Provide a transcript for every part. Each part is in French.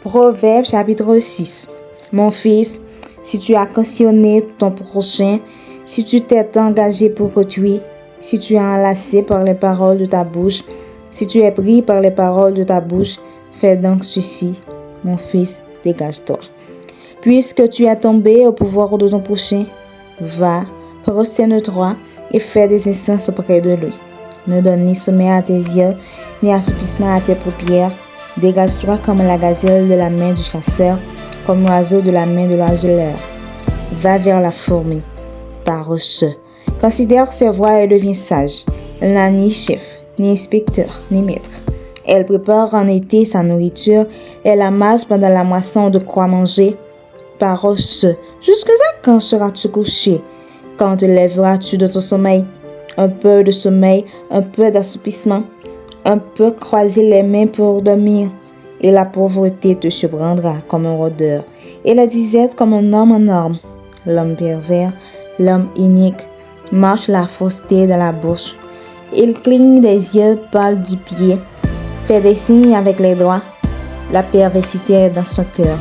Proverbe chapitre 6. Mon fils, si tu as cautionné ton prochain, si tu t'es engagé pour autrui, si tu es enlacé par les paroles de ta bouche, si tu es pris par les paroles de ta bouche, fais donc ceci, mon fils, dégage-toi. Puisque tu es tombé au pouvoir de ton prochain, va, prosterne-toi et fais des instances auprès de lui. Ne donne ni sommeil à tes yeux, ni assoupissement à tes paupières. Dégage-toi comme la gazelle de la main du chasseur, comme l'oiseau de la main de l'oiseleur. Va vers la fourmi, paresseux. Considère ses voies et deviens sage. Elle n'a ni chef, ni inspecteur, ni maître. Elle prépare en été sa nourriture, elle amasse pendant la moisson de quoi manger. Paresseux, jusqu'à quand seras-tu couché? Quand te lèveras-tu de ton sommeil? Un peu de sommeil, un peu d'assoupissement, un peu croiser les mains pour dormir. Et la pauvreté te surprendra comme un rôdeur, et la disette comme un homme en armes. L'homme pervers, l'homme inique, marche la fausseté dans la bouche. Il cligne des yeux, parle du pied, fait des signes avec les doigts. La perversité est dans son cœur.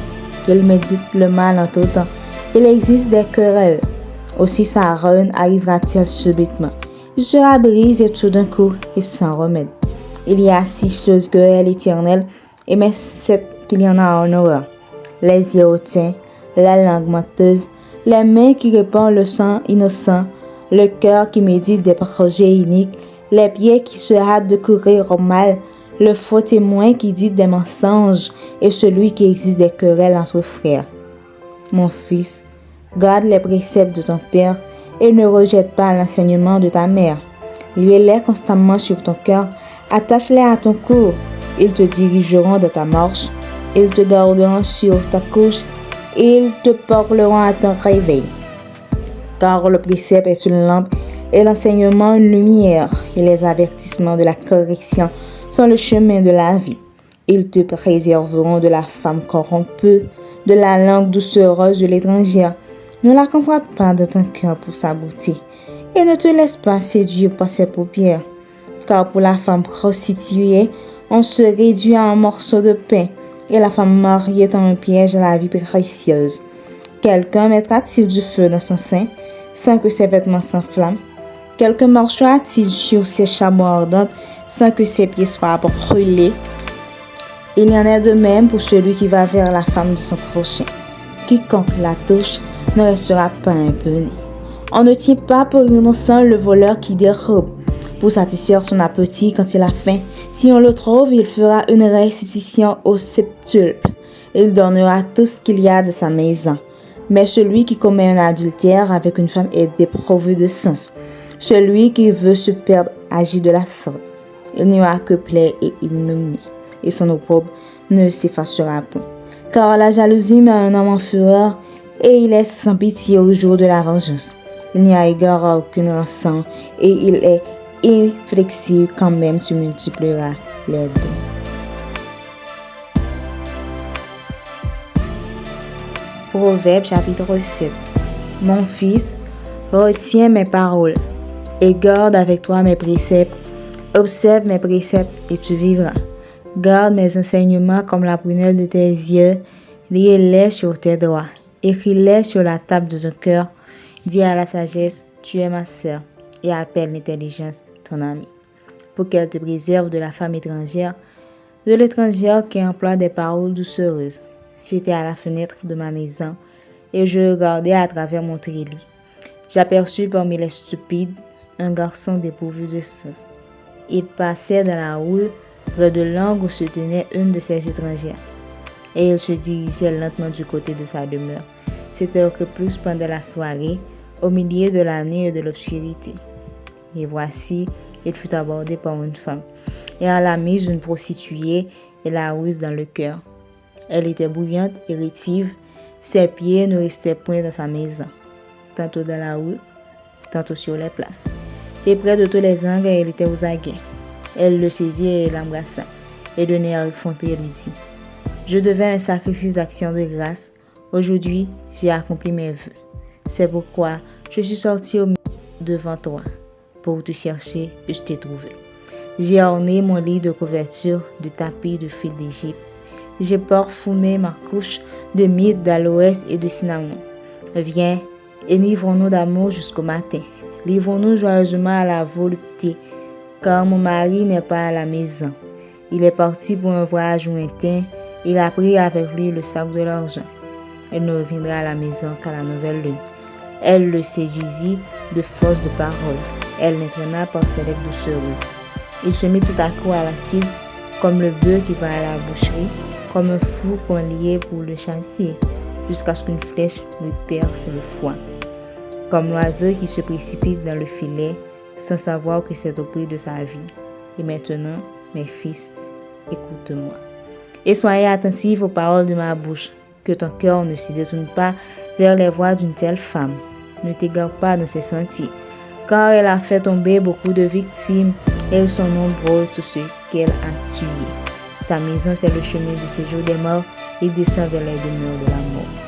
Il médite le mal en tout temps. Il existe des querelles. Aussi sa ruine arrivera-t-elle subitement. Il sera brisé tout d'un coup et sans remède. Il y a 6 choses que est l'Éternel, et mais 7 qu'il y en a en horreur. Les yeux hautains, la langue menteuse, les mains qui répandent le sang innocent, le cœur qui médite des projets iniques, les pieds qui se hâtent de courir au mal, le faux témoin qui dit des mensonges et celui qui existe des querelles entre frères. Mon fils, garde les préceptes de ton père et ne rejette pas l'enseignement de ta mère. Lis-les constamment sur ton cœur, attache-les à ton cou. Ils te dirigeront dans ta marche, ils te garderont sur ta couche et ils te parleront à ton réveil. Car le précepte est une lampe et l'enseignement une lumière, et les avertissements de la correction sont le chemin de la vie. Ils te préserveront de la femme corrompue, de la langue doucereuse de l'étrangère. Ne la convoite pas de ton cœur pour sa beauté, et ne te laisse pas séduire par ses paupières. Car pour la femme prostituée, on se réduit à un morceau de pain, et la femme mariée est un piège à la vie précieuse. Quelqu'un mettra-t-il du feu dans son sein, sans que ses vêtements s'enflamment? Quelqu'un marchera-t-il sur ses charbons ardents, sans que ses pieds soient brûlés? Il y en est de même pour celui qui va vers la femme de son prochain. Quiconque la touche ne restera pas impuni. On ne tient pas pour innocent le voleur qui dérobe, pour satisfaire son appétit quand il a faim. Si on le trouve, il fera une restitution au septuple. Il donnera tout ce qu'il y a de sa maison. Mais celui qui commet un adultère avec une femme est dépourvu de sens. Celui qui veut se perdre agit de la sorte. Il n'y aura que plaie et ignominie, et son opprobre ne s'effacera point. Car la jalousie met un homme en fureur, et il est sans pitié au jour de la vengeance. Il n'y a égard à aucune rançon, et il est inflexible quand même tu multiplieras les dons. Proverbe chapitre 7. Mon fils, retiens mes paroles, et garde avec toi mes préceptes. Observe mes préceptes, et tu vivras. Garde mes enseignements comme la prunelle de tes yeux, lis-les sur tes doigts, écris-les sur la table de ton cœur. Dis à la sagesse, tu es ma sœur, et appelle l'intelligence ton ami, pour qu'elle te préserve de la femme étrangère, de l'étrangère qui emploie des paroles doucereuses. J'étais à la fenêtre de ma maison, et je regardais à travers mon treillis. J'aperçus parmi les stupides un garçon dépourvu de sens. Il passait dans la rue, près de l'angle où se tenait une de ces étrangères, et il se dirigeait lentement du côté de sa demeure. C'était au crépuscule pendant la soirée, au milieu de la nuit et de l'obscurité. Et voici, il fut abordé par une femme, et en la mise une prostituée et la ruse dans le cœur. Elle était bruyante et rétive, ses pieds ne restaient point dans sa maison, tantôt dans la rue, tantôt sur les places. Et près de tous les angles, elle était aux aguets. Elle le saisit et l'embrassa, et d'un air effronté lui dit, « Je devais un sacrifice d'action de grâce. Aujourd'hui, j'ai accompli mes vœux. C'est pourquoi je suis sorti devant toi, pour te chercher et je t'ai trouvé. J'ai orné mon lit de couverture de tapis de fil d'Égypte. J'ai parfumé ma couche de myrrhe, d'aloès et de cinnamon. Viens et livrons-nous d'amour jusqu'au matin. Livrons-nous joyeusement à la volupté, car mon mari n'est pas à la maison. Il est parti pour un voyage lointain. Il a pris avec lui le sac de l'argent. Elle ne reviendra à la maison qu'à la nouvelle lune. Elle le séduisit de force de parole. Elle l'entraîna par ses lèvres doucereuses. Il se mit tout à coup à la suivre, comme le bœuf qui va à la boucherie, comme un fou qu'on liait pour le chasser, jusqu'à ce qu'une flèche lui perce le foie. Comme l'oiseau qui se précipite dans le filet, sans savoir que c'est au prix de sa vie. Et maintenant, mes fils, écoute-moi. Et soyez attentifs aux paroles de ma bouche, que ton cœur ne se détourne pas vers les voies d'une telle femme. Ne t'égare pas dans ses sentiers, car elle a fait tomber beaucoup de victimes, et ils sont nombreux tous ceux qu'elle a tués. Sa maison, c'est le chemin du séjour des morts, et descend vers les demeures de la mort.